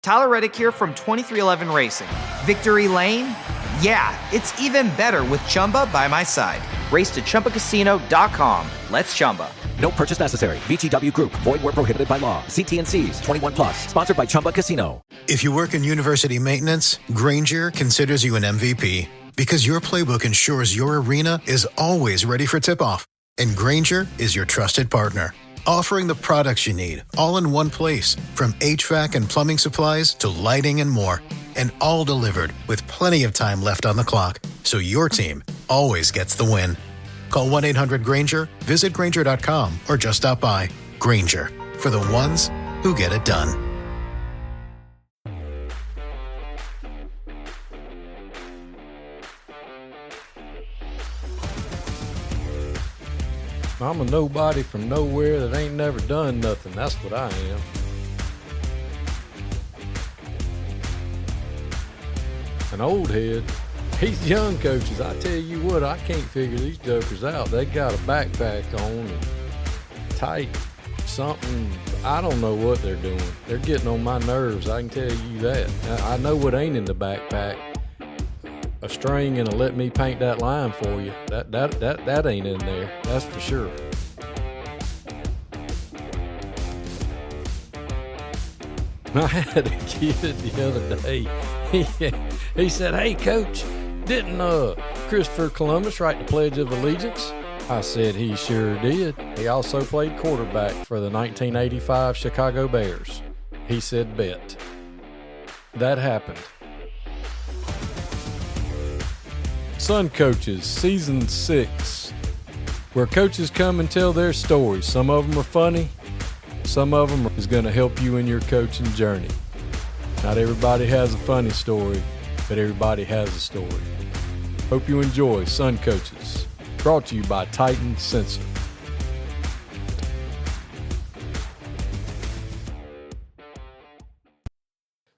Tyler Reddick here from 2311 Racing. Victory Lane? Yeah, it's even better with Chumba by my side. Race to ChumbaCasino.com. Let's Chumba. No purchase necessary. VGW Group. Void where prohibited by law. See T&Cs. 21 plus. Sponsored by Chumba Casino. If you work in university maintenance, Granger considers you an MVP because your playbook ensures your arena is always ready for tip-off. And Granger is your trusted partner, offering the products you need all in one place, from HVAC and plumbing supplies to lighting and more. And all delivered with plenty of time left on the clock, so your team always gets the win. Call 1-800-GRANGER, visit Granger.com, or just stop by. Granger, for the ones who get it done. I'm a nobody from nowhere that ain't never done nothing. That's what I am. An old head. These young coaches, I tell you what, I can't figure these jokers out. They got a backpack on and tight something. I don't know what they're doing. They're getting on my nerves, I can tell you that. I know what ain't in the backpack. A string and a let me paint that line for you. That ain't in there. That's for sure. I had a kid the other day. He said, "Hey, Coach, didn't Christopher Columbus write the Pledge of Allegiance?" I said, "He sure did. He also played quarterback for the 1985 Chicago Bears." He said, "Bet." That happened. Sun Coaches, Season 6, where coaches come and tell their stories. Some of them are funny. Some of them is going to help you in your coaching journey. Not everybody has a funny story, but everybody has a story. Hope you enjoy Sun Coaches, brought to you by Titan Sensor.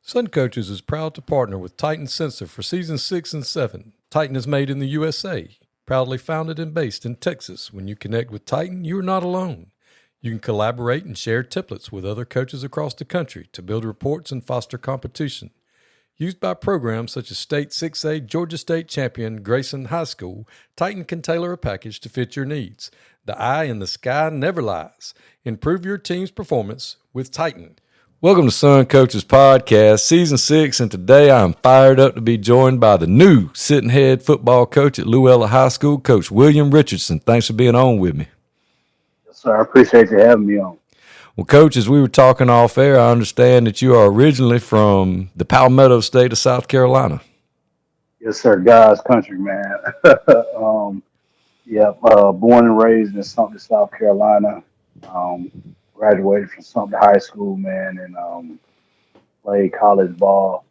Sun Coaches is proud to partner with Titan Sensor for Seasons 6 and 7. Titan is made in the USA, proudly founded and based in Texas. When you connect with Titan, you are not alone. You can collaborate and share templates with other coaches across the country to build reports and foster competition. Used by programs such as State 6A Georgia State champion Grayson High School, Titan can tailor a package to fit your needs. The eye in the sky never lies. Improve your team's performance with Titan. Welcome to Sun Coaches Podcast, Season 6, and today I'm fired up to be joined by the new sitting head football coach at Luella High School, Coach William Richardson. Thanks for being on with me. Yes, sir. I appreciate you having me on. Well, Coach, as we were talking off air, I understand that you are originally from the Palmetto State of South Carolina. Yes, sir. God's country, man. Born and raised in Sumter, South Carolina. Graduated from Sumter High School, man, and played college ball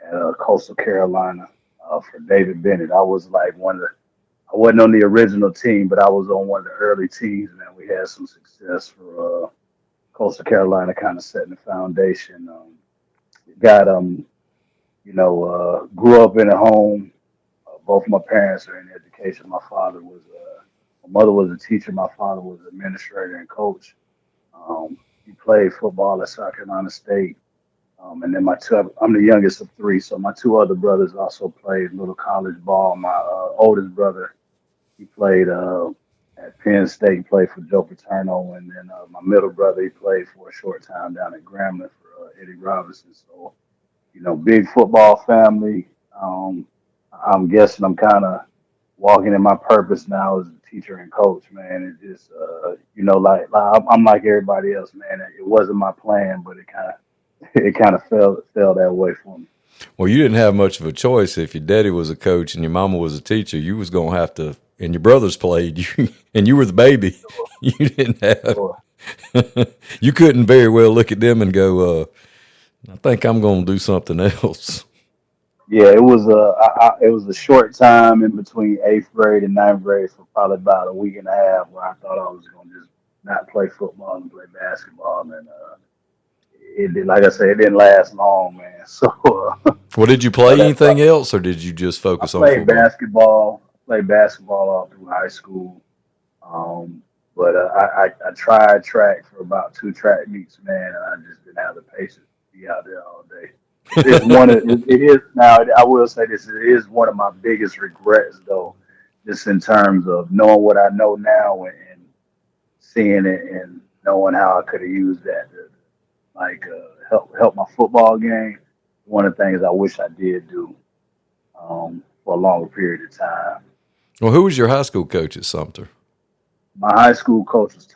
at Coastal Carolina for David Bennett. I was like I wasn't on the original team, but I was on one of the early teams, man. We had some success for Coastal Carolina, kind of setting the foundation. Grew up in a home. Both my parents are in education. My mother was a teacher. My father was an administrator and coach. He played football at South Carolina State. And then I'm the youngest of three, so my two other brothers also played little college ball. My oldest brother, he played at Penn State, he played for Joe Paterno, and then my middle brother, he played for a short time down at Grambling for Eddie Robinson. So, big football family. I'm guessing I'm kind of walking in my purpose now as a teacher and coach, man. It just, I'm like everybody else, man. It wasn't my plan, but it kind of fell that way for me. Well, you didn't have much of a choice. If your daddy was a coach and your mama was a teacher, you was going to have to, and your brothers played, and you were the baby. You didn't have, you couldn't very well look at them and go, I think I'm going to do something else. Yeah, it was a short time in between 8th grade and 9th grade for probably about a week and a half where I thought I was going to just not play football and play basketball. And it did, like I said, it didn't last long, man. So, well, did you play anything else, or did you just focus on football? Played basketball all through high school. But I tried track for about 2 track meets, man, and I just didn't have the patience. be out there all day. It's one of it is now. I will say this: it is one of my biggest regrets, though, just in terms of knowing what I know now and seeing it and knowing how I could have used that to help my football game. One of the things I wish I did do for a longer period of time. Well, who was your high school coach at Sumter? My high school coach was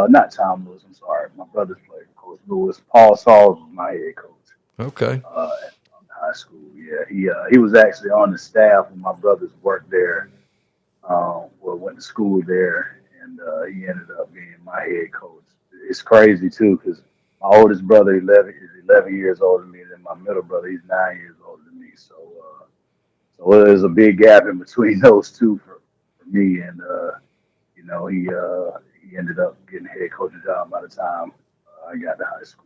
not Tom Lewis. I'm sorry, my brother's played Coach Lewis. Paul Sauls was my head coach Okay. at high school. Yeah, he was actually on the staff when my brothers worked there. Went to school there, and he ended up being my head coach. It's crazy too, because my oldest brother is 11 years older than me, and then my middle brother, he's 9 years older than me. So there's a big gap in between those two for me, and he ended up getting a head coaching job by the time I got to high school.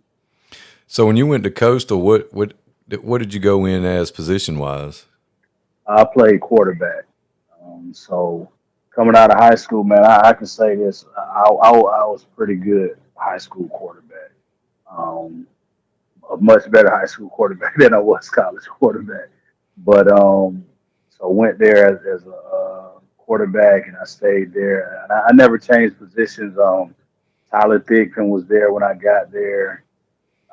So when you went to Coastal, what did you go in as position wise? I played quarterback. So coming out of high school, man, I can say this: I was pretty good high school quarterback. A much better high school quarterback than I was college quarterback. But so went there as a quarterback, and I stayed there. And I never changed positions. Tyler Thigpen was there when I got there,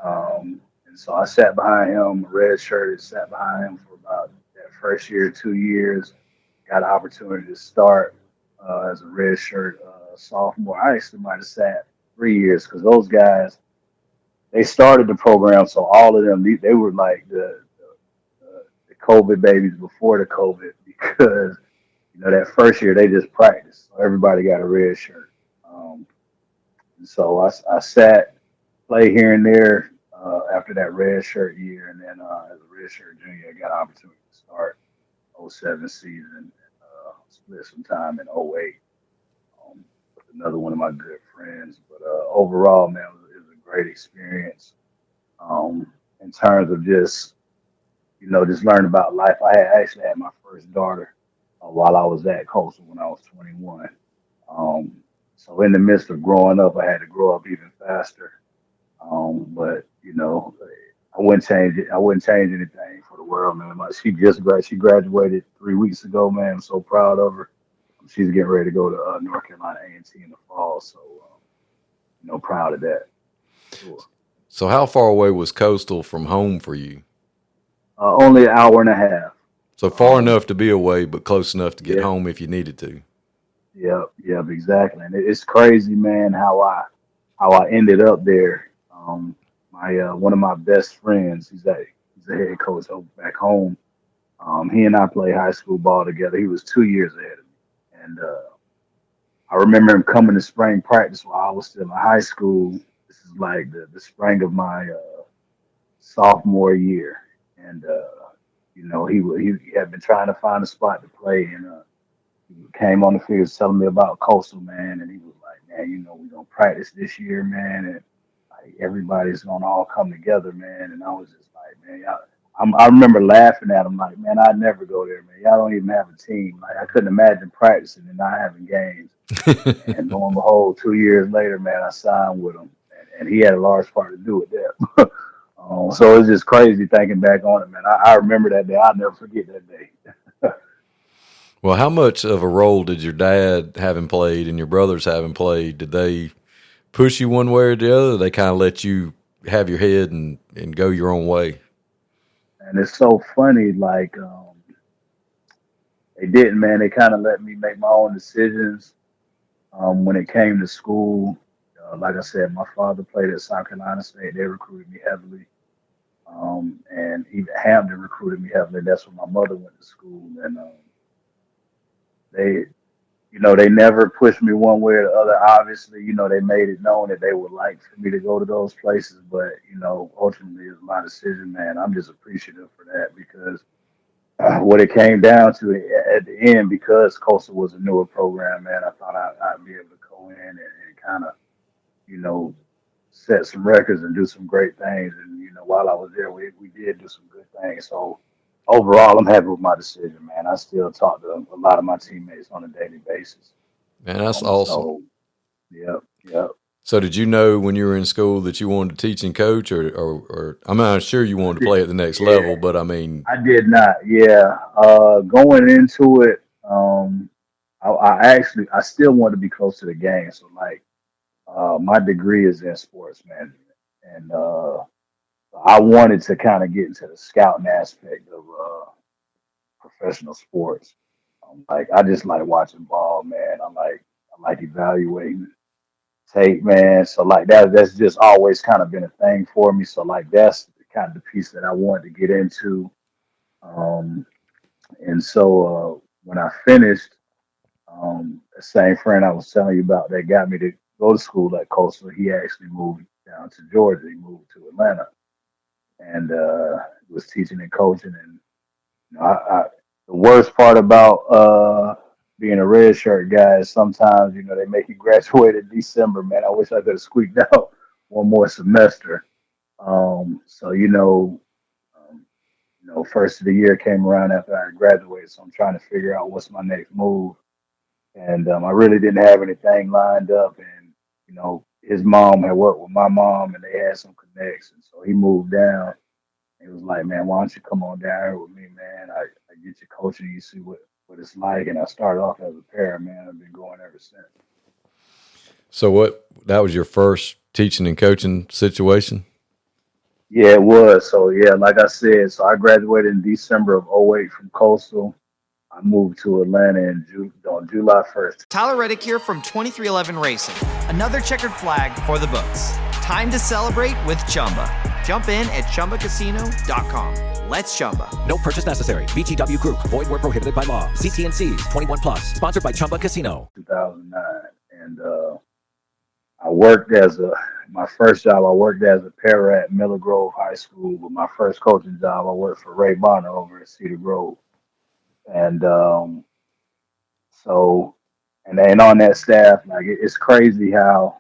and so I sat behind him, redshirted, sat behind him for about that first year, 2 years. Got an opportunity to start as a redshirt sophomore. I actually might have sat 3 years because those guys, they started the program, so all of them, they were like the COVID babies before the COVID because, that first year they just practiced. So everybody got a red shirt. And so I sat, played here and there after that red shirt year. And then as a red shirt junior, I got an opportunity to start '07 season and split some time in '08 with another one of my good friends. But overall, man, it was a great experience in terms of just learning about life. I actually had my first daughter while I was at Coastal when I was 21. So in the midst of growing up, I had to grow up even faster. But I wouldn't change it. I wouldn't change anything for the world, man. She graduated 3 weeks ago, man. I'm so proud of her. She's getting ready to go to North Carolina A&T in the fall. So, proud of that. Sure. So how far away was Coastal from home for you? Only an hour and a half. So far enough to be away, but close enough to get home if you needed to. Yep, exactly. And it's crazy, man, how I ended up there. One of my best friends, he's a head coach back home. He and I played high school ball together. He was 2 years ahead of me, and I remember him coming to spring practice while I was still in high school. This is like the spring of my sophomore year, and he had been trying to find a spot to play, and he came on the field telling me about Coastal, man, and he was like, man, we're gonna practice this year, man, and everybody's gonna all come together, man. And I was just like, man, I remember laughing at him, like, man, I'd never go there, man. Y'all don't even have a team. Like, I couldn't imagine practicing and not having games. And lo and behold, 2 years later, man, I signed with him, and he had a large part to do with that. So it's just crazy thinking back on it, man. I remember that day. I'll never forget that day. Well, how much of a role did your dad having played and your brothers having played? Did they push you one way or the other? They kind of let you have your head and go your own way? And it's so funny, like, they didn't, man. They kind of let me make my own decisions when it came to school. Like I said, my father played at South Carolina State. They recruited me heavily. And even Hampton recruited me heavily. That's where my mother went to school. And they never pushed me one way or the other. Obviously, they made it known that they would like for me to go to those places. But, ultimately, it's my decision, man. I'm just appreciative for that because what it came down to at the end, because Coastal was a newer program, man, I thought I'd be able to go in and kind of, set some records and do some great things. And, while I was there, we did do some good things. So overall, I'm happy with my decision, man. I still talk to a lot of my teammates on a daily basis. Man, that's awesome. So, yep. So did you know when you were in school that you wanted to teach and coach, or I'm not sure you wanted to play at the next Yeah, level, but I mean, I did not. Yeah, going into it, I still wanted to be close to the game. So like, my degree is in sports management, and I wanted to kind of get into the scouting aspect of professional sports. Like I just like watching ball, man. I like evaluating tape, man. So like that's just always kind of been a thing for me. So like that's the kind of the piece that I wanted to get into. Um, and so when I finished, the same friend I was telling you about that got me to go to school at Coastal, he actually moved down to Georgia. He moved to Atlanta and was teaching and coaching. And you know, the worst part about being a red shirt guy is sometimes they make you graduate in December. Man, I wish I could have squeaked out one more semester. So first of the year came around after I graduated, so I'm trying to figure out what's my next move. And I really didn't have anything lined up. And his mom had worked with my mom, and they had some connections. So he moved down. He was like, "Man, why don't you come on down here with me, man? I get you coaching, you see what it's like." And I started off as a parent, man. I've been going ever since. so that was your first teaching and coaching situation? Yeah, it was. So yeah, like I said, so I graduated in December of '08 from Coastal. I moved to Atlanta on July 1st. Tyler Reddick here from 2311 Racing. Another checkered flag for the books. Time to celebrate with Chumba. Jump in at ChumbaCasino.com. Let's Chumba. No purchase necessary. VGW Group. Void where prohibited by law. See T&Cs. 21 plus. Sponsored by Chumba Casino. 2009, and I worked my first job. I worked as a para at Miller Grove High School. But my first coaching job, I worked for Ray Bonner over at Cedar Grove, and so and on that staff, like it's crazy how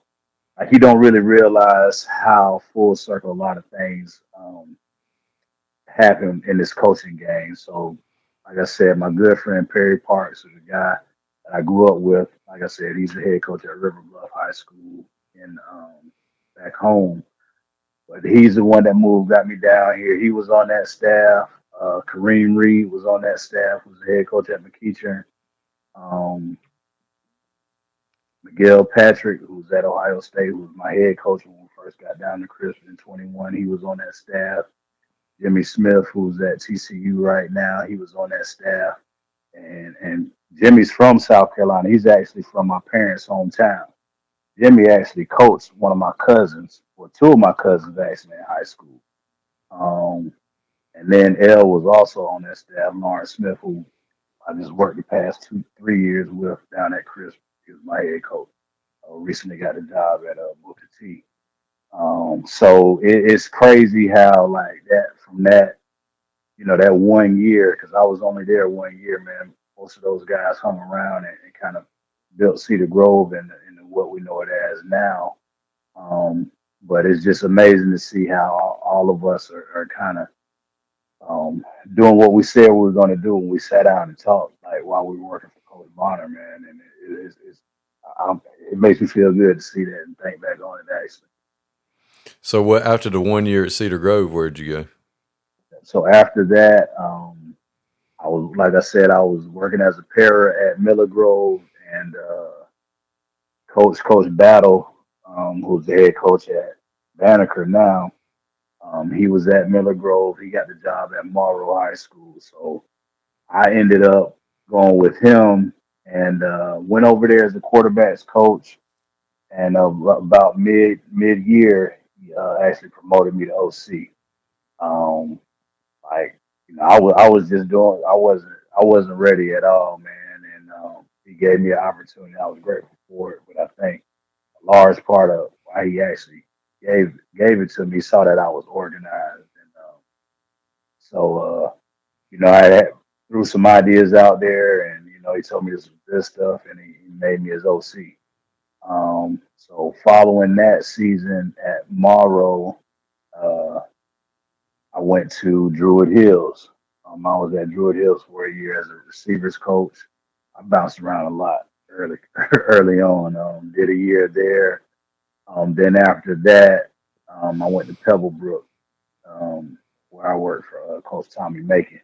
like you don't really realize how full circle a lot of things happen in this coaching game. So, like I said, my good friend Perry Parks is a guy that I grew up with. Like I said, he's the head coach at River Bluff High School in back home. But he's the one that got me down here. He was on that staff. Kareem Reed was on that staff, who's the head coach at McEachern. Um, Miguel Patrick, who's at Ohio State, who was my head coach when we first got down to Crispin in 21. He was on that staff. Jimmy Smith, who's at TCU right now, he was on that staff. And Jimmy's from South Carolina. He's actually from my parents' hometown. Jimmy actually coached one of my cousins, or two of my cousins actually in high school. And then L was also on that staff, Lawrence Smith, who I just worked the past 2-3 years with down at Crisp. He was my head coach. Recently got a job at Booker T. So it's crazy how like that from that, that 1 year, because I was only there 1 year, man. Most of those guys hung around and kind of built Cedar Grove and what we know it as now. But it's just amazing to see how all of us are kind of doing what we said we were going to do when we sat down and talked, like while we were working for Coach Bonner, man. And it makes me feel good to see that and think back on it actually. So what after the 1 year at Cedar Grove, where'd you go? So after that, I was, like I said, I was working as a para at Miller Grove, and Coach Battle, who's the head coach at Banneker now, he was at Miller Grove. He got the job at Morrow High School. So I ended up going with him and went over there as a quarterbacks coach. And about mid year, he actually promoted me to OC. Like I was just doing. I wasn't ready at all, man. And he gave me an opportunity. I was grateful for it. But I think a large part of why he actually gave it to me, saw that I was organized, and I threw some ideas out there, and he told me this was good stuff, and he made me his OC. So following that season at Morrow, I went to Druid Hills. I was at Druid Hills for a year as a receivers coach. I bounced around a lot early on. Did a year there. Then after that, I went to Pebblebrook, where I worked for Coach Tommy Macon.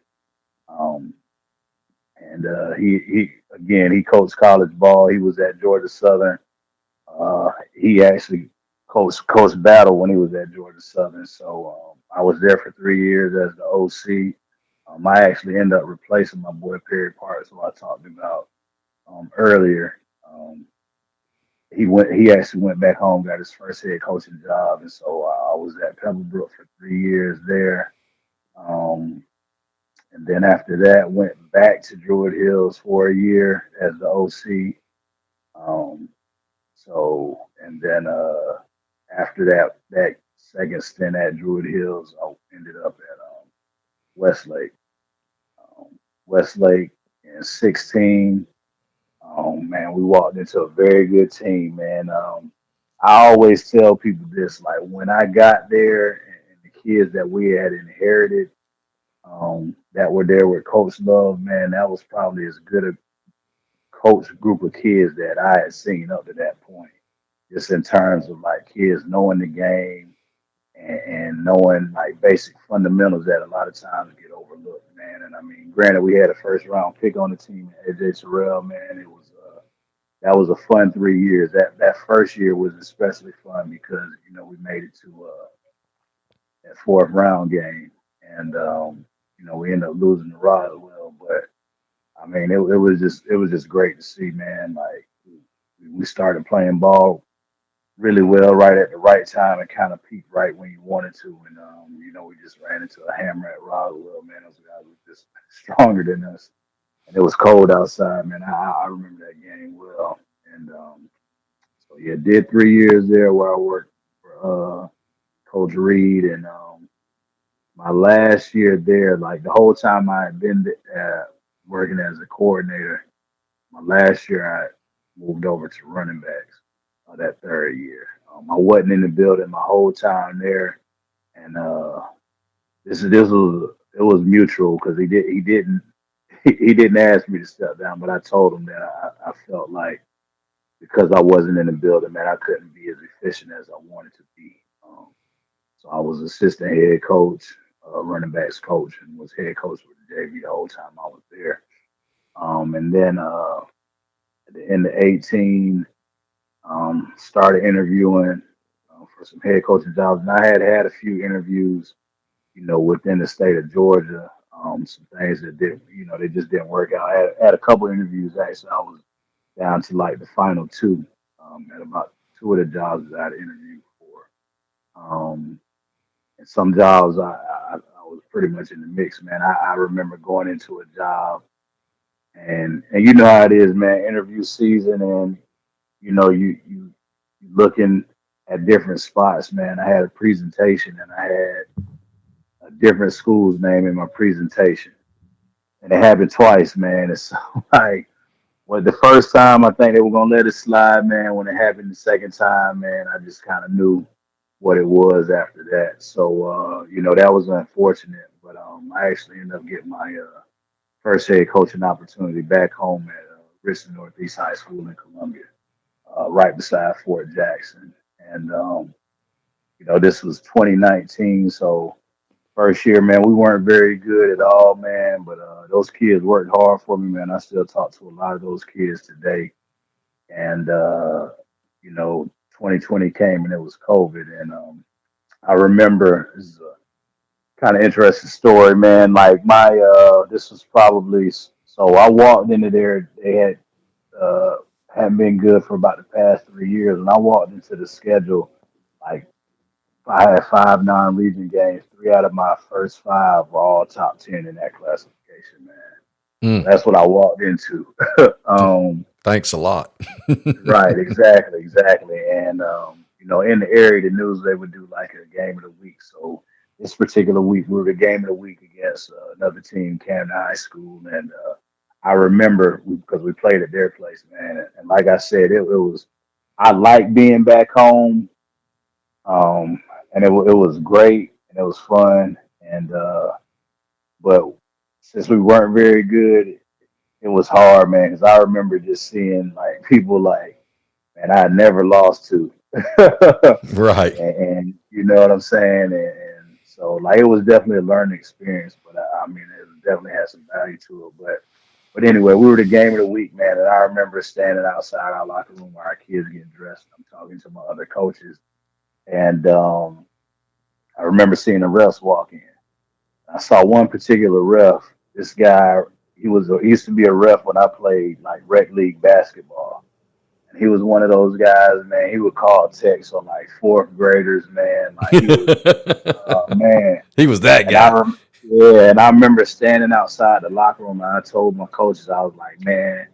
Um, and he again he coached college ball. He was at Georgia Southern. He actually coached battle when he was at Georgia Southern. So I was there for 3 years as the OC. I actually ended up replacing my boy Perry Parks, who I talked about earlier. Um, he actually went back home, got his first head coaching job, and so I was at Pebblebrook for 3 years there. Um, and then after that, went back to Druid Hills for a year as the OC. Um, and then after that second stint at Druid Hills, I ended up at Westlake. Westlake in 16. Man, we walked into a very good team, man. I always tell people this, like when I got there and the kids that we had inherited, that were there with Coach Love, man, that was probably as good a coach group of kids that I had seen up to that point. Just in terms of like kids knowing the game and knowing like basic fundamentals that a lot of times get overlooked, man. And I mean, granted, we had a first round pick on the team, AJ Terrell, man. It was that was a fun 3 years. That first year was especially fun because we made it to that fourth round game, and we ended up losing to Roswell. But I mean, it was just great to see, man. Like we started playing ball really well right at the right time and kind of peaked right when you wanted to. And we just ran into a hammer at Roswell, man. Those guys were just stronger than us, and it was cold outside, man. I remember that game well. And so yeah, did 3 years there where I worked for Coach Reed, and my last year there, like the whole time I had been working as a coordinator, my last year I moved over to running backs that third year. I wasn't in the building my whole time there, and this was it was mutual because he didn't ask me to step down, but I told him that I felt like because I wasn't in the building, man, I couldn't be as efficient as I wanted to be. So I was assistant head coach, running backs coach, and was head coach with the JV the whole time I was there. And then at the end of 18, started interviewing for some head coaching jobs, and I had a few interviews, within the state of Georgia. Some things that they just didn't work out. I had a couple interviews actually. I was down to like the final two at about two of the jobs that I had interviewed for. Um, and some jobs I was pretty much in the mix, man. I remember going into a job and you know how it is, man. Interview season, and you looking at different spots, man. I had a presentation and I had a different school's name in my presentation, and it happened twice, man. It's so like, well, the first time I think they were gonna let it slide, man. When it happened the second time, man, I just kind of knew what it was after that. So that was unfortunate, but I actually ended up getting my first head coaching opportunity back home at Richardson Northeast High School in Columbia, right beside Fort Jackson. And this was 2019, so first year, man, we weren't very good at all, man. But those kids worked hard for me, man. I still talk to a lot of those kids today. And 2020 came and it was COVID, and I remember this is a kind of interesting story, man. Like this was probably so I walked into there. They uh, hadn't been good for about the past 3 years, and I walked into the schedule like I had five non-region games. Three out of my first five were all top 10 in that classification, man. Mm. That's what I walked into. Thanks a lot. Right, exactly. And in the area, the news they would do like a game of the week. So this particular week, we were the game of the week against another team, Camden High School, and I remember because we played at their place, man. And like I said, it was I like being back home, and it was great and it was fun. And but since we weren't very good, it was hard, man. Because I remember just seeing like people like, man, I had never lost to. Right. and you know what I'm saying. And so like it was definitely a learning experience, but I mean it definitely had some value to it. But anyway, we were the game of the week, man, and I remember standing outside our locker room where our kids getting dressed. I'm talking to my other coaches, and I remember seeing the refs walk in. I saw one particular ref. This guy, he used to be a ref when I played like rec league basketball. And he was one of those guys, man. He would call texts on like fourth graders, man. Like he was, man. He was that And guy. yeah, and I remember standing outside the locker room, and I told my coaches, I was like, man,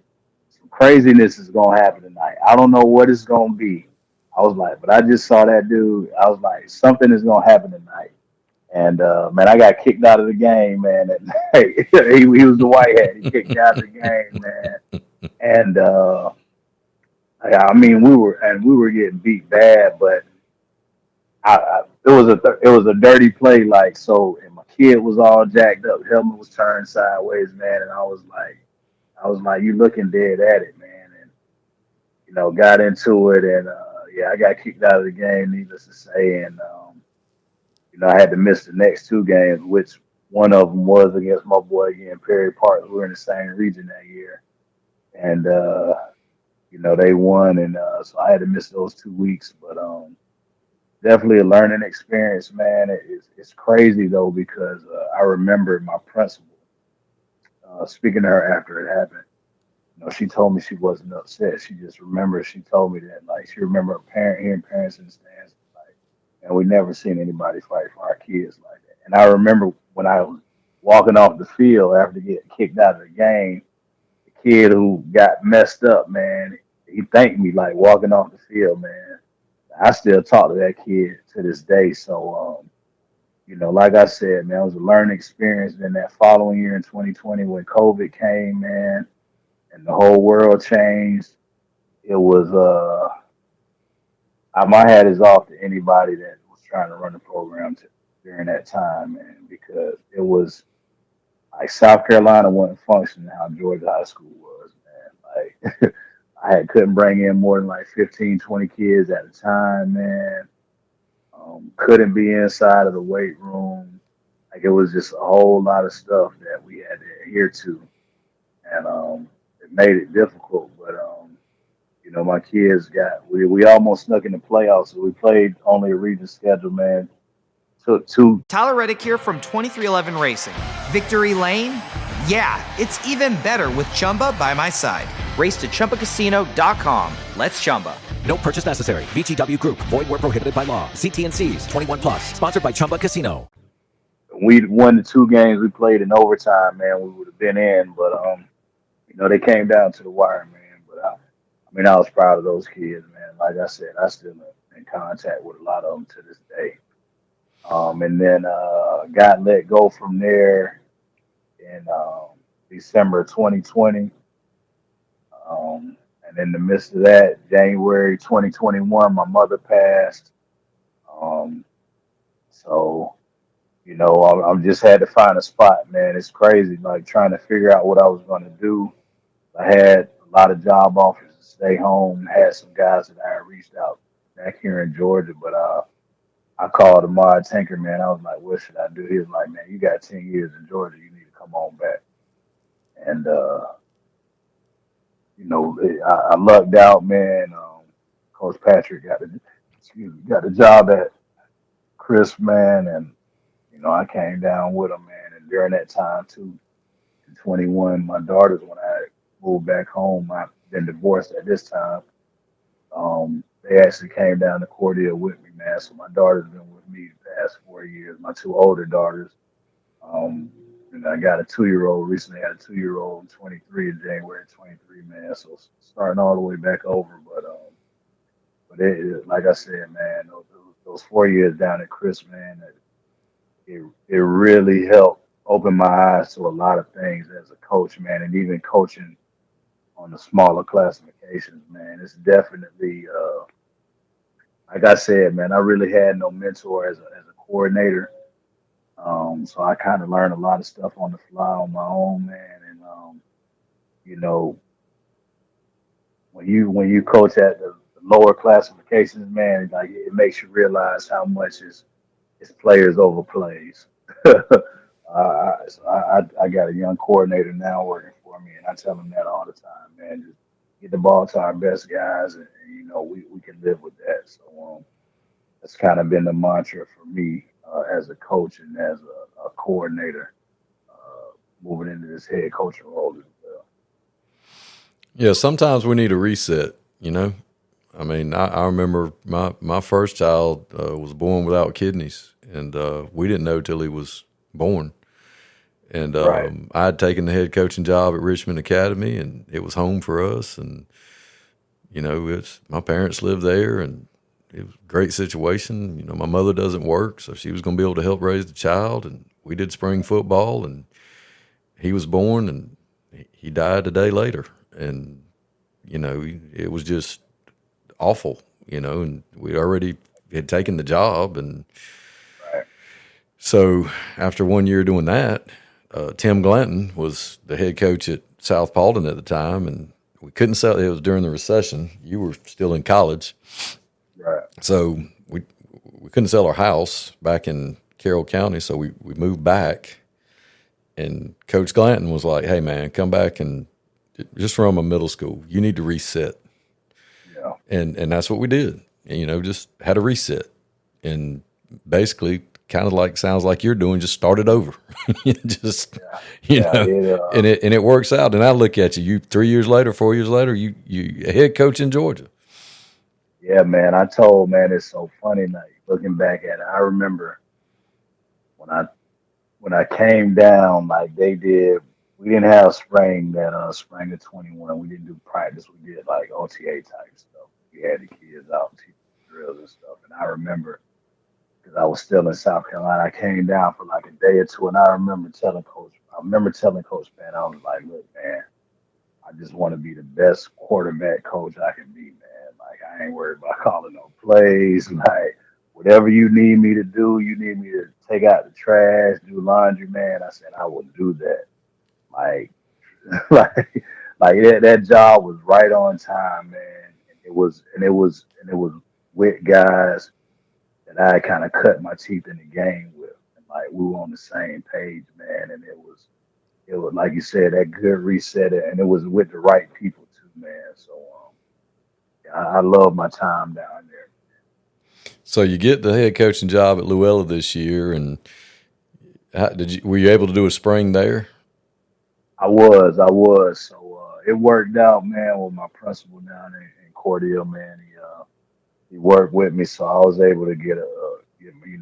some craziness is gonna happen tonight. I don't know what it's gonna be. I was like, but I just saw that dude. I was like, something is gonna happen tonight. And man, I got kicked out of the game, man. And he was the white hat. He kicked me out of the game, man. And I mean, we were getting beat bad, but it was a dirty play, like so. And my kid was all jacked up, helmet was turned sideways, man. And I was like, you looking dead at it, man. And got into it, and yeah, I got kicked out of the game, needless to say, and I had to miss the next two games, which one of them was against my boy again, Perry Park. We were in the same region that year, and they won, and so I had to miss those 2 weeks. But definitely a learning experience, man. It's crazy though because I remember my principal speaking to her after it happened. She told me she wasn't upset. She just remembered. She told me that like she remembered hearing parents in the stands like, and we never seen anybody fight for our kids like that. And I remember when I was walking off the field after getting kicked out of the game, the kid who got messed up, man, he thanked me like walking off the field, man. I still talk to that kid to this day. So, like I said, man, it was a learning experience. Then that following year in 2020, when COVID came, man, and the whole world changed, it was, my hat is off to anybody that was trying to run the program during that time, man, because it was like South Carolina wasn't functioning how Georgia High School was, man. Like, couldn't bring in more than like 15, 20 kids at a time, man. Couldn't be inside of the weight room. Like it was just a whole lot of stuff that we had to adhere to, and it made it difficult. But my kids we almost snuck in the playoffs. So we played only a region schedule, man. Took two. Tyler Reddick here from 2311 Racing. Victory Lane? Yeah, it's even better with Chumba by my side. Race to ChumbaCasino.com. Let's Chumba. No purchase necessary. VGW Group. Void where prohibited by law. See T&Cs. 21 plus. Sponsored by Chumba Casino. We won the two games we played in overtime, man. We would have been in, but they came down to the wire, man. But I was proud of those kids, man. Like I said, I still in contact with a lot of them to this day. And then got let go from there in December 2020. And in the midst of that, January 2021, my mother passed. So, I just had to find a spot, man. It's crazy, like trying to figure out what I was going to do. I had a lot of job offers to stay home. Had some guys that I had reached out back here in Georgia, but I called Ahmad Tinker, man. I was like, what should I do? He was like, man, you got 10 years in Georgia. You need to come on back. And, I lucked out, man. Coach Patrick got the job at Chris, man. And, I came down with him, man. And during that time, too, in 21, my daughters, when I moved back home, I've been divorced at this time. They actually came down to Cordia with me, man. So my daughter's been with me the past 4 years. My two older daughters, and I got a 2-year-old. Recently had a 2-year-old in 23 in January 23, man. So starting all the way back over, but like I said, man, those 4 years down at Chris, man, it really helped open my eyes to a lot of things as a coach, man, and even coaching on the smaller classifications, man. It's definitely, like I said, man, I really had no mentor as a coordinator. So I kind of learned a lot of stuff on the fly on my own, man. And, when you coach at the lower classifications, man, like it makes you realize how much his players overplays. I got a young coordinator now working for me, and I tell him that all the time, man. Just get the ball to our best guys, and you know we can live with that. So that's kind of been the mantra for me as a coach and as a coordinator moving into this head coaching role as well. Yeah, sometimes we need a reset, you know? I mean, I remember my first child was born without kidneys, and we didn't know till he was born. And Right. I had taken the head coaching job at Richmond Academy, and it was home for us. And, you know, my parents lived there, and it was a great situation. You know, my mother doesn't work, so she was going to be able to help raise the child. And we did spring football, and he was born, and he died a day later. And, you know, it was just awful, you know, and we already had taken the job. And Right. so after 1 year doing that, Tim Glanton was the head coach at South Paulding at the time, and we couldn't sell. It was during the recession. You were still in college. Right. So we couldn't sell our house back in Carroll County, so we moved back. And Coach Glanton was like, "Hey, man, come back and just from a middle school, you need to reset." Yeah. And that's what we did. And, you know, just had a reset, and basically kind of like sounds like you're doing, just started over. Just you know, and it works out. And I look at you 3 years later, 4 years later, you a head coach in Georgia. Yeah, man. I told, man, it's so funny. Like looking back at it, I remember when I came down, like they did. We didn't have spring spring of 21. We didn't do practice. We did like OTA type stuff. We had the kids out teaching drills and stuff. And I remember because I was still in South Carolina, I came down for like a day or two, and I remember telling Coach Penn, I was like, "Look, man, I just want to be the best quarterback coach I can be, man. Like I ain't worried about calling no plays. Like whatever you need me to do, you need me to take out the trash, do laundry, man." I said I will do that. Like, that job was right on time, man. And it was with guys that I kind of cut my teeth in the game with. And like we were on the same page, man. And it was like you said, that good reset, and it was with the right people too, man. So I love my time down there. So you get the head coaching job at Luella this year, and were you able to do a spring there? I was. So it worked out, man, with my principal down in Cordell, man. He worked with me, so I was able to get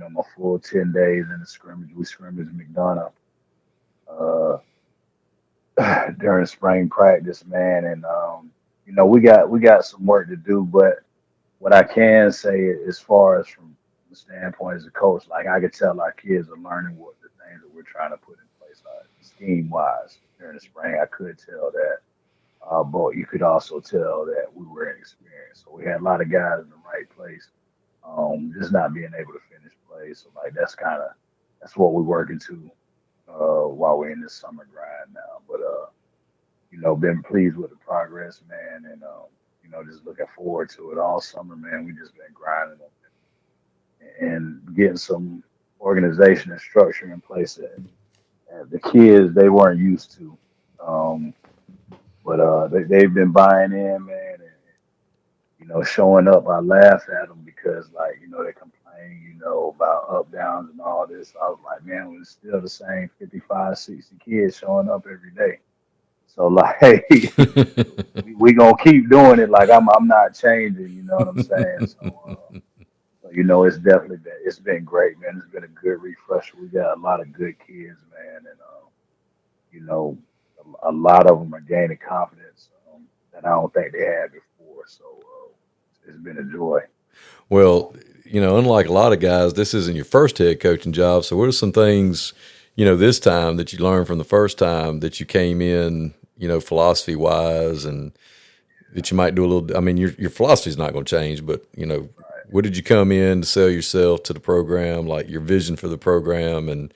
my full 10 days in the scrimmage. We scrimmaged McDonough during spring practice, man, and we got some work to do. But what I can say, as far as from the standpoint as a coach, like I could tell our kids are learning what the things that we're trying to put in place scheme wise during the spring. I could tell that. But you could also tell that we were inexperienced. So we had a lot of guys in the right place, just not being able to finish plays. So like that's what we're working to while we're in this summer grind now. But been pleased with the progress, man, and just looking forward to it all summer, man. We just been grinding and getting some organization and structure in place that the kids they weren't used to. But they've been buying in, man, and showing up. I laugh at them because, like, they complain, about up downs and all this. I was like, man, it's still the same 55, 60 kids showing up every day. So, like, we gonna keep doing it. Like, I'm not changing. You know what I'm saying? So, it's been great, man. It's been a good refresher. We got a lot of good kids, man, and a lot of them are gaining confidence that I don't think they had before. So it's been a joy. Well, unlike a lot of guys, this isn't your first head coaching job. So what are some things, this time that you learned from the first time that you came in, philosophy wise, and that you might do a little, I mean, your philosophy is not going to change, but, Right. What did you come in to sell yourself to the program, like your vision for the program, and,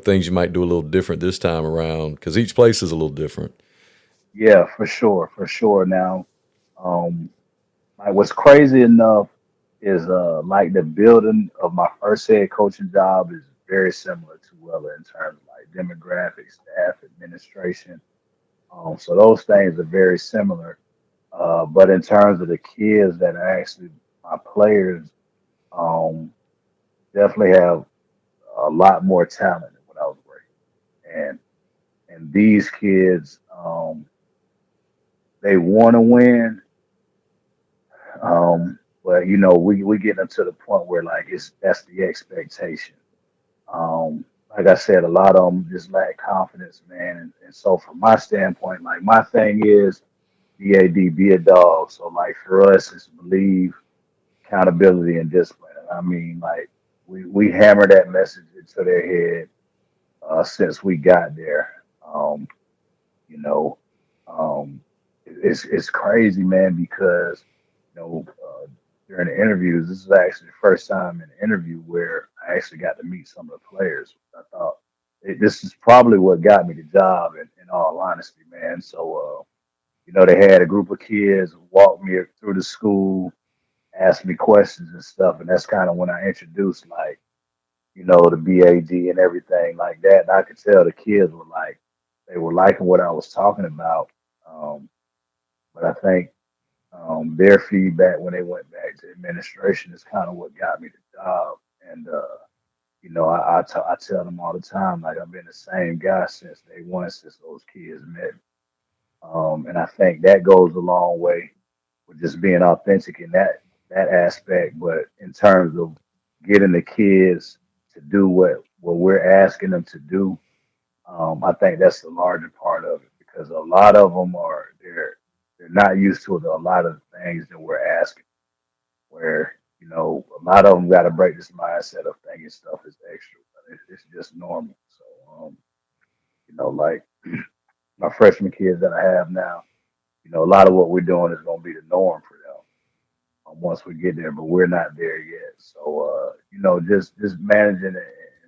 things you might do a little different this time around, because each place is a little different. Yeah, for sure. Now, like what's crazy enough is like the building of my first head coaching job is very similar to Wella in terms of like demographics, staff, administration. So those things are very similar. But in terms of the kids that are actually my players, um, definitely have a lot more talent than when I was working. And these kids, they want to win, but we getting to the point where like that's the expectation. Like I said, a lot of them just lack confidence, man. And so from my standpoint, like my thing is BAD, be a dog. So like for us, it's believe, accountability, and discipline. And I mean, like we hammer that message into their head since we got there. You know, um, it's crazy, man, because during the interviews, this is actually the first time in an interview where I actually got to meet some of the players. I thought this is probably what got me the job, in all honesty, man. So, they had a group of kids walk me through the school, ask me questions and stuff, and that's kind of when I introduced, like, the BAD and everything like that. And I could tell the kids were like, they were liking what I was talking about. Um, but I think their feedback when they went back to administration is kind of what got me the job. And I tell them all the time, like I've been the same guy since day one, since those kids met. And I think that goes a long way with just being authentic in that aspect. But in terms of getting the kids to do what we're asking them to do, I think that's the larger part of it because a lot of them they're not used to a lot of the things that we're asking. Where a lot of them got to break this mindset of thinking stuff is extra, but it's just normal. So like my freshman kids that I have now, a lot of what we're doing is going to be the norm for them once we get there, but we're not there yet. So just managing and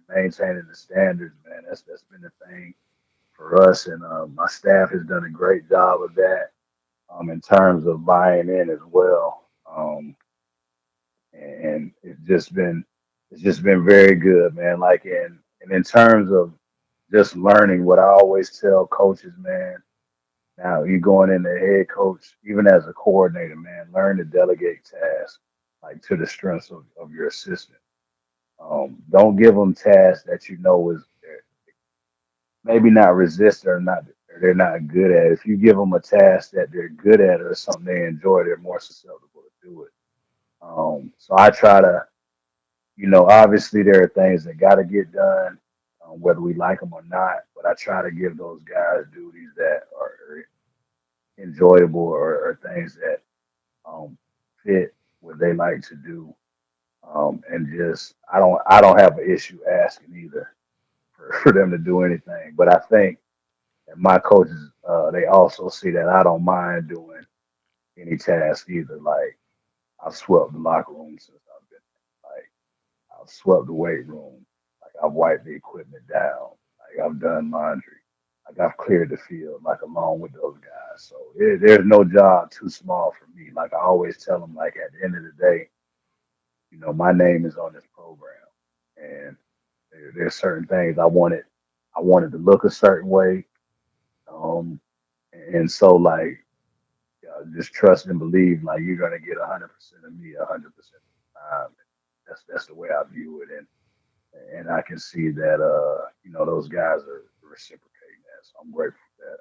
maintaining the standards, man. That's been the thing for us, and my staff has done a great job of that in terms of buying in as well. And it's just been very good, man. Like and in terms of just learning, what I always tell coaches, man. Now you're going in the head coach, even as a coordinator, man. Learn to delegate tasks, like to the strengths of your assistant. Don't give them tasks that is maybe not resist or they're not good at. If you give them a task that they're good at or something they enjoy, they're more susceptible to do it. So I try to, obviously there are things that got to get done, whether we like them or not. But I try to give those guys duties that are enjoyable or things that fit what they like to do. And just I don't have an issue asking either for them to do anything. But I think that my coaches they also see that I don't mind doing any task either. Like I've swept the locker room since I've been like I've swept the weight room. Like I've wiped the equipment down. Like I've done laundry. Like I've cleared the field. Like along with those guys. So there's no job too small for me. Like I always tell them. Like at the end of the day, my name is on this program, and there's certain things I wanted. I wanted to look a certain way. Um, and so like just trust and believe like you're gonna get 100% of me 100% of the time. That's the way I view it, and I can see that those guys are reciprocating that. So I'm grateful for that.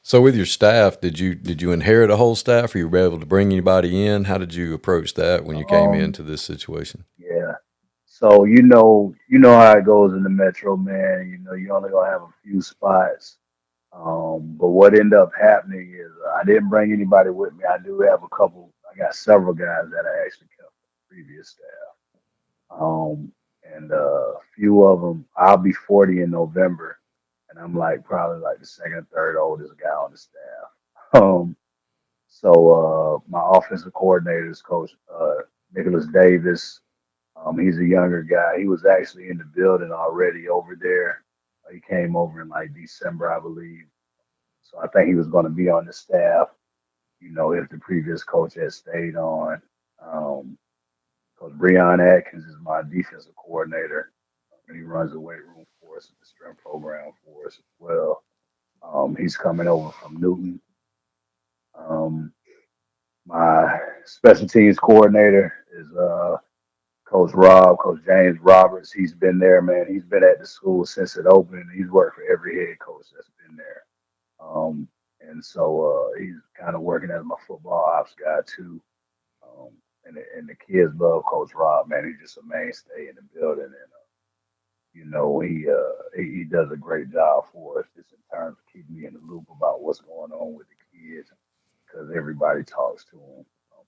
So with your staff, did you inherit a whole staff, or you were able to bring anybody in? How did you approach that when you came Um, into this situation? yeah. So how it goes in the metro, man. You only gonna have a few spots. But what ended up happening is I didn't bring anybody with me. I do have a couple. I got several guys that I actually kept from the previous staff. And a few of them, I'll be 40 in November, and I'm like probably like the second or third oldest guy on the staff. So my offensive coordinator is Coach Nicholas Davis. He's a younger guy. He was actually in the building already over there. He came over in like December, I believe. So I think he was going to be on the staff. if the previous coach had stayed on. Coach Breon Atkins is my defensive coordinator, and he runs the weight room for us, the strength program for us as well. He's coming over from Newton. Um, my special teams coordinator is Coach James Roberts. He's been there, man. He's been at the school since it opened. He's worked for every head coach that's been there. Um, and so he's kind of working as my football ops guy too. Um, and the kids love Coach Rob, man. He's just a mainstay in the building, and he does a great job for us just in terms of keeping me in the loop about what's going on with the kids because everybody talks to him.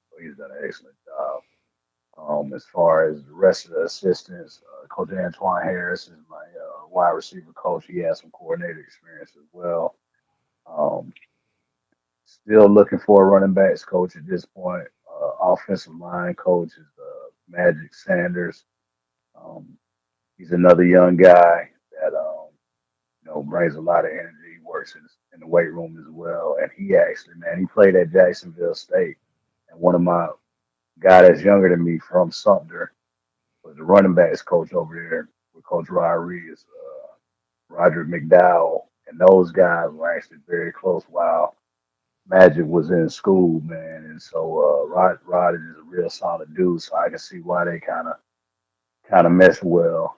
So he's done an excellent job. As far as the rest of the assistants, Coach Antoine Harris is my wide receiver coach. He has some coordinator experience as well. Um, Still looking for a running backs coach at this point. Offensive line coach is Magic Sanders. Um, he's another young guy that brings a lot of energy. He works in the weight room as well, and he actually, man, he played at Jacksonville State. And one of my guy that's younger than me from Sumter was the running backs coach over there with Coach Rodriguez, Roderick McDowell, and those guys were actually very close while Magic was in school, man. And so Rod is a real solid dude, so I can see why they kind of mesh well.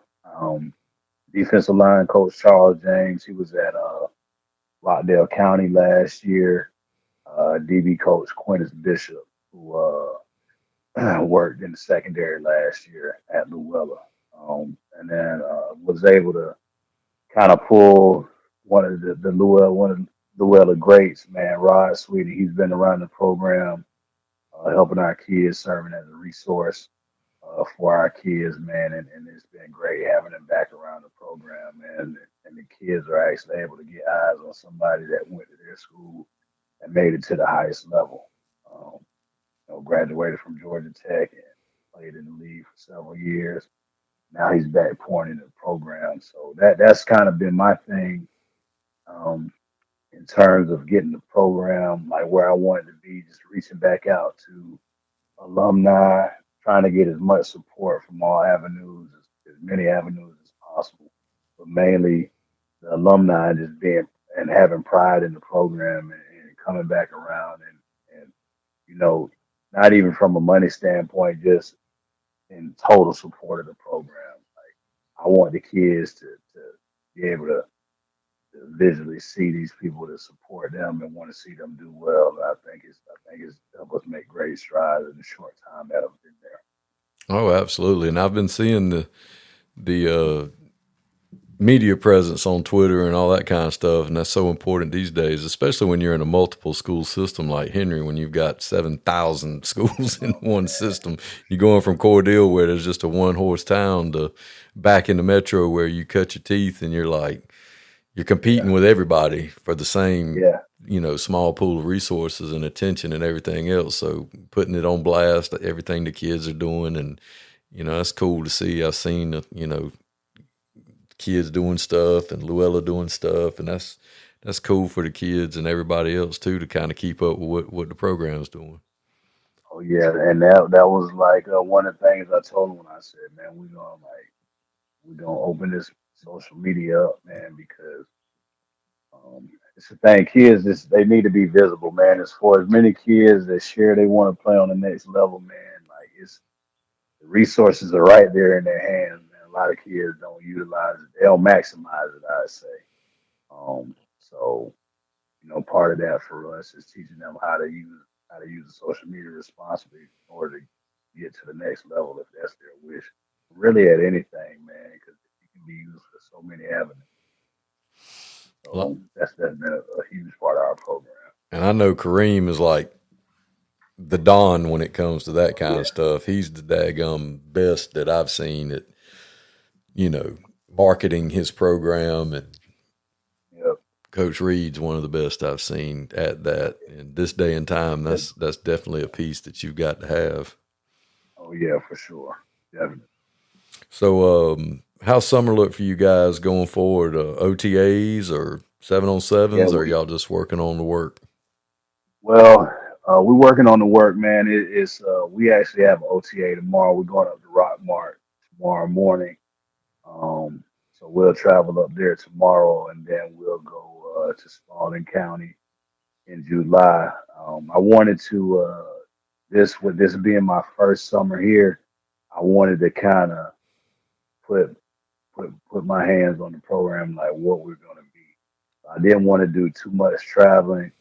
Defensive line coach Charles James, he was at Rockdale County last year. DB coach Quintus Bishop, who worked in the secondary last year at Luella, and then was able to kind of pull one of the Luella greats, man, Rod Sweetie. He's been around the program, helping our kids, serving as a resource for our kids, man, and it's been great having him back around the program, man. And the kids are actually able to get eyes on somebody that went to their school and made it to the highest level. Graduated from Georgia Tech and played in the league for several years. Now he's back pouring into the program. So that's kind of been my thing in terms of getting the program like where I wanted to be, just reaching back out to alumni, trying to get as much support from all avenues, as many avenues as possible, but mainly the alumni just being and having pride in the program and coming back around and not even from a money standpoint, just in total support of the program. Like I want the kids to be able to visually see these people that support them and want to see them do well. I think it's helped us make great strides in the short time that I've been there. Oh, absolutely. And I've been seeing the media presence on Twitter and all that kind of stuff, and that's so important these days, especially when you're in a multiple school system like Henry, when you've got 7,000 schools in one system. You're going from Cordele, where there's just a one-horse town, to back in the metro where you cut your teeth and you're competing with everybody for the same small pool of resources and attention and everything else. So putting it on blast, everything the kids are doing, and that's cool to see. I've seen kids doing stuff and Luella doing stuff, and that's cool for the kids and everybody else too to kind of keep up with what the program's doing. Oh yeah, and that was like one of the things I told them when I said, man, we're gonna open this social media up, man, because it's the thing. Kids, they need to be visible, man. As far as many kids that share they want to play on the next level, man, like the resources are right there in their hands. A lot of kids don't utilize it. They don't maximize it, I'd say. So, part of that for us is teaching them how to use the social media responsibly in order to get to the next level if that's their wish. Really at anything, man, because it can be used for so many avenues. So that's been a huge part of our program. And I know Kareem is like the Don when it comes to that kind of stuff. He's the daggum best that I've seen at marketing his program, and Coach Reed's one of the best I've seen at that. In this day and time, that's definitely a piece that you've got to have. Oh yeah, for sure, definitely. So, how's summer look for you guys going forward? OTAs or 7-on-7s, or y'all just working on the work? Well, We're working on the work, man. We actually have OTA tomorrow. We're going up to Rockmart tomorrow morning. So we'll travel up there tomorrow, and then we'll go to Spalding County in July. I wanted to with this being my first summer here, I wanted to kind of put put my hands on the program, like what we're going to be. I didn't want to do too much traveling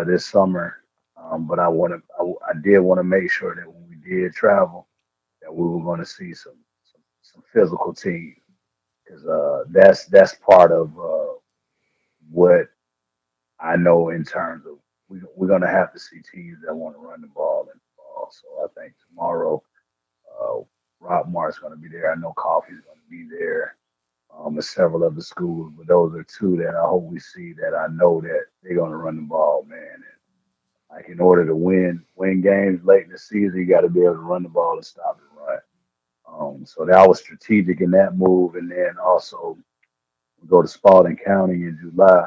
this summer, but I did want to make sure that when we did travel, that we were going to see some physical teams, because that's part of what I know in terms of we're going to have to see teams that want to run the ball in the ball. So I think tomorrow, Rockmart's going to be there. I know Coffee's going to be there. And several other schools, but those are two that I hope we see, that I know that they're going to run the ball, man. And like, in order to win games late in the season, you got to be able to run the ball and stop the run. So that was strategic in that move. And then also we go to Spalding County in July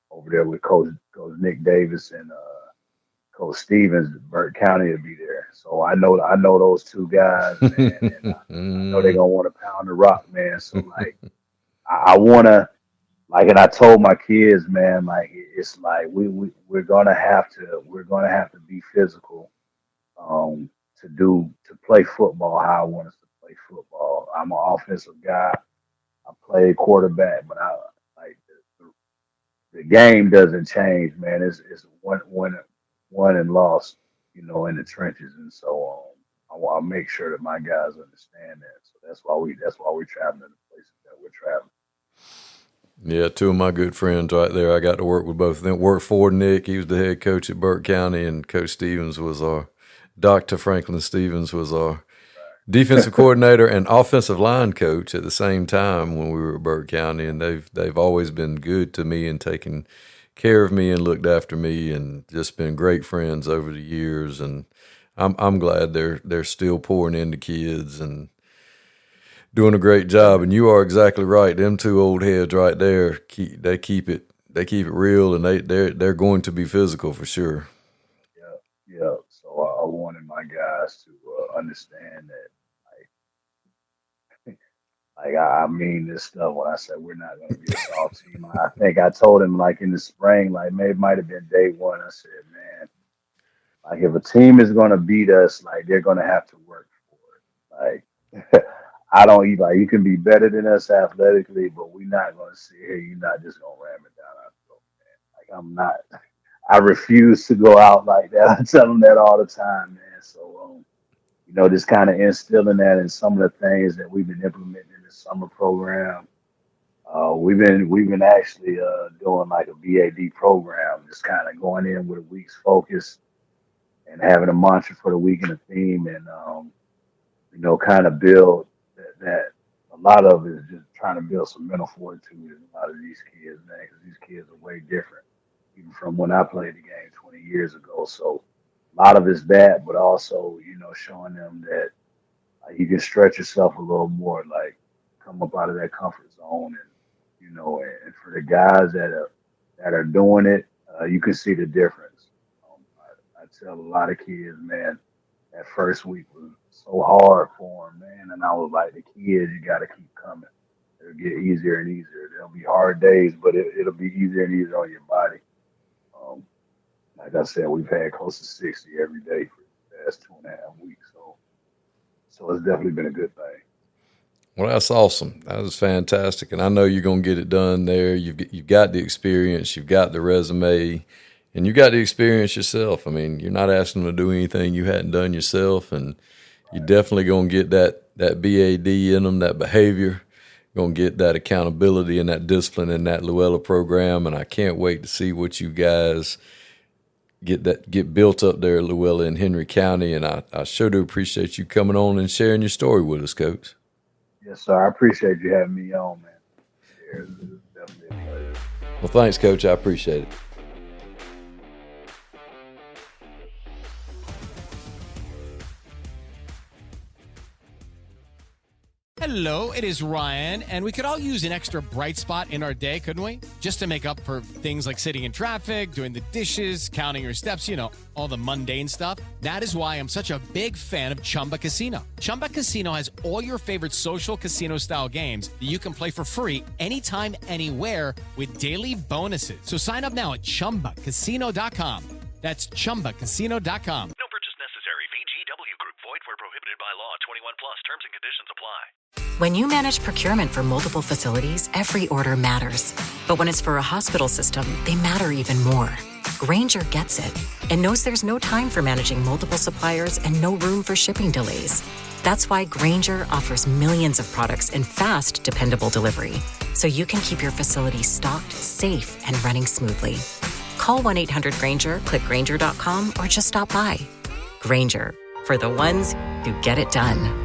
over there with Coach Nick Davis and Coach Stevens. Burke County will be there. So I know those two guys, man, and I know they're gonna want to pound the rock, man. So like I want to, like, and I told my kids, man, like, it's like we're gonna have to be physical to play football how I want us to play football. I'm an offensive guy. I play quarterback, but I like the game doesn't change, man. It's won and lost, in the trenches, and so I want to make sure that my guys understand that. So that's why we're traveling the places that we're traveling. Yeah, two of my good friends right there. I got to work with both of them. Worked for Nick. He was the head coach at Burke County, and Coach Stevens was Dr. Franklin Stevens was our defensive coordinator and offensive line coach at the same time when we were at Burke County. And they've always been good to me and taken care of me and looked after me, and just been great friends over the years. And I'm glad they're still pouring into kids and doing a great job. And you are exactly right. Them two old heads right there, they keep it real, and they're going to be physical for sure. Yeah. So I wanted my guys to understand that, like I mean this stuff when I said we're not going to be a soft team. I think I told him, like, in the spring, like, maybe it might have been day one. I said, man, like, if a team is going to beat us, like, they're going to have to work for it. Like, I don't eat, like, you can be better than us athletically, but we're not going to sit here. You're not just going to ram it down our throat, man. Like, I'm not. I refuse to go out like that. I tell them that all the time, man. So, just kind of instilling that in some of the things that we've been implementing in the summer program. We've been actually doing like a BAD program, just kind of going in with a week's focus and having a mantra for the week and a theme, and kind of build that. A lot of it is just trying to build some mental fortitude in a lot of these kids, man, because these kids are way different, even from when I played the game 20 years ago. So a lot of it's that, but also, showing them that you can stretch yourself a little more, like come up out of that comfort zone, and for the guys that are doing it, you can see the difference. I tell a lot of kids, man, that first week was so hard for them, man, and I was like, the kids, you got to keep coming. It'll get easier and easier. There'll be hard days, but it'll be easier and easier on your body. Like I said, we've had close to 60 every day for the past 2.5 weeks. So it's definitely been a good thing. Well, that's awesome. That was fantastic. And I know you're going to get it done there. You've got the experience, you've got the resume, and you got the experience yourself. I mean, you're not asking them to do anything you hadn't done yourself, and you're definitely going to get that BAD in them, that behavior. Going to get that accountability and that discipline in that Luella program, and I can't wait to see what you guys get built up there at Luella in Henry County. And I sure do appreciate you coming on and sharing your story with us, Coach. Yes, sir. I appreciate you having me on, man. It's definitely a pleasure. Well, thanks, Coach. I appreciate it. Hello, it is Ryan, and we could all use an extra bright spot in our day, couldn't we? Just to make up for things like sitting in traffic, doing the dishes, counting your steps, all the mundane stuff. That is why I'm such a big fan of Chumba Casino. Chumba Casino has all your favorite social casino-style games that you can play for free anytime, anywhere with daily bonuses. So sign up now at ChumbaCasino.com. That's ChumbaCasino.com. No purchase necessary. VGW Group. Void where prohibited by law. 21 plus. Terms and conditions apply. When you manage procurement for multiple facilities, every order matters. But when it's for a hospital system, they matter even more. Grainger gets it and knows there's no time for managing multiple suppliers and no room for shipping delays. That's why Grainger offers millions of products in fast, dependable delivery, so you can keep your facility stocked, safe, and running smoothly. Call 1-800-GRAINGER, click Grainger.com, or just stop by. Grainger, for the ones who get it done.